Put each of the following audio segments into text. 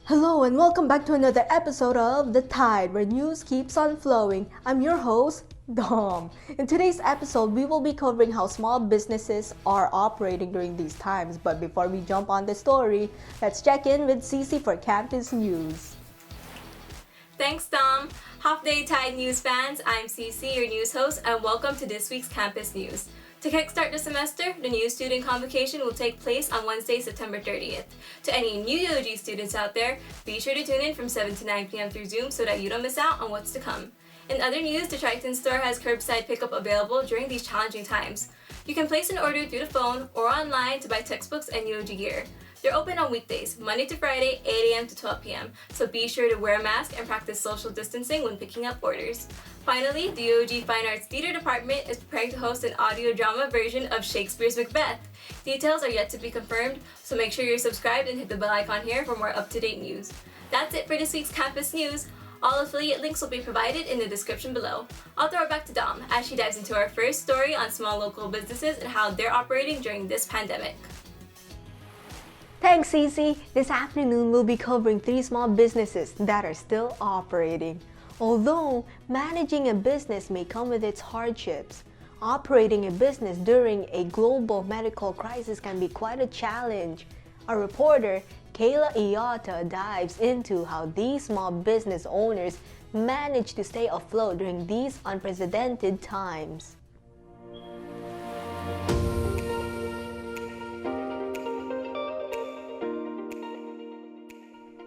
Hello and welcome back to another episode of The Tide, where news keeps on flowing. I'm your host, Dom. In today's episode, we will be covering how small businesses are operating during these times. But before we jump on the story, let's check in with Cece for campus news. Thanks, Dom. Half Day Tide News fans, I'm Cece, your news host, and welcome to this week's campus news. To kickstart the semester, the new student convocation will take place on Wednesday, September 30th. To any new UOG students out there, be sure to tune in from 7 to 9 p.m. through Zoom so that you don't miss out on what's to come. In other news, the Triton store has curbside pickup available during these challenging times. You can place an order through the phone or online to buy textbooks and UOG gear. They're open on weekdays, Monday to Friday, 8 a.m. to 12 p.m., so be sure to wear a mask and practice social distancing when picking up orders. Finally, the UOG Fine Arts Theater Department is preparing to host an audio drama version of Shakespeare's Macbeth. Details are yet to be confirmed, so make sure you're subscribed and hit the bell icon here for more up-to-date news. That's it for this week's campus news. All affiliate links will be provided in the description below. I'll throw it back to Dom as she dives into our first story on small local businesses and how they're operating during this pandemic. Thanks, Cece. This afternoon, we'll be covering 3 small businesses that are still operating. Although managing a business may come with its hardships, operating a business during a global medical crisis can be quite a challenge. Our reporter, Kayla Eata, dives into how these small business owners manage to stay afloat during these unprecedented times.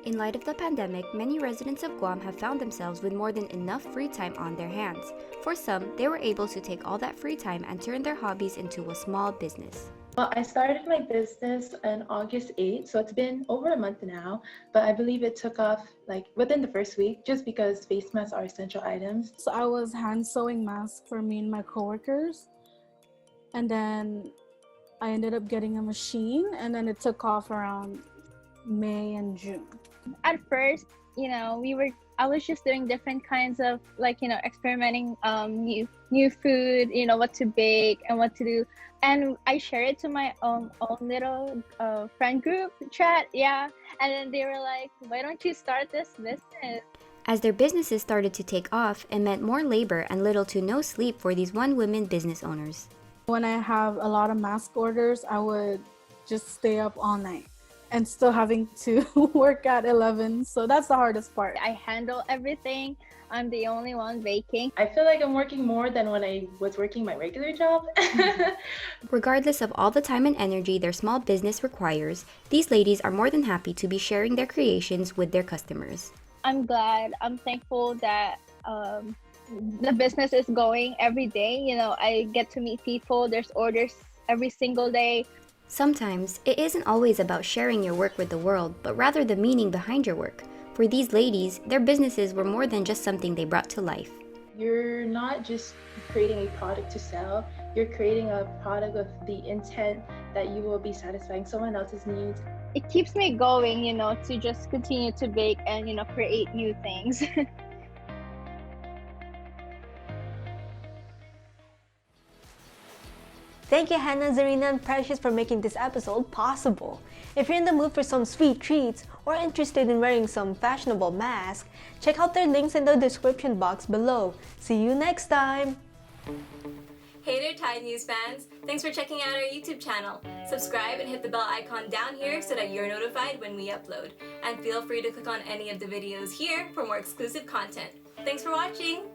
In light of the pandemic, many residents of Guam have found themselves with more than enough free time on their hands. For some, they were able to take all that free time and turn their hobbies into a small business. Well, I started my business on August 8th, so it's been over a month now, but I believe it took off like within the first week just because face masks are essential items. So I was hand sewing masks for me and my coworkers, and then I ended up getting a machine, and then it took off around May and June. At first, I was just doing different kinds of experimenting new food, what to bake and what to do. And I shared it to my own little friend group chat, and then they were like, why don't you start this business? As their businesses started to take off, it meant more labor and little to no sleep for these one-woman business owners. When I have a lot of mask orders, I would just stay up all night and still having to work at 11, so that's the hardest part. I handle everything. I'm the only one baking. I feel like I'm working more than when I was working my regular job. Regardless of all the time and energy their small business requires, these ladies are more than happy to be sharing their creations with their customers. I'm glad, I'm thankful that the business is going every day. I get to meet people, there's orders every single day. Sometimes, it isn't always about sharing your work with the world, but rather the meaning behind your work. For these ladies, their businesses were more than just something they brought to life. You're not just creating a product to sell, you're creating a product with the intent that you will be satisfying someone else's needs. It keeps me going, to just continue to bake and, create new things. Thank you, Hannah, Czarina, and Precious for making this episode possible. If you're in the mood for some sweet treats or interested in wearing some fashionable masks, check out their links in the description box below. See you next time! Hey there, Tide News fans! Thanks for checking out our YouTube channel. Subscribe and hit the bell icon down here so that you're notified when we upload. And feel free to click on any of the videos here for more exclusive content. Thanks for watching!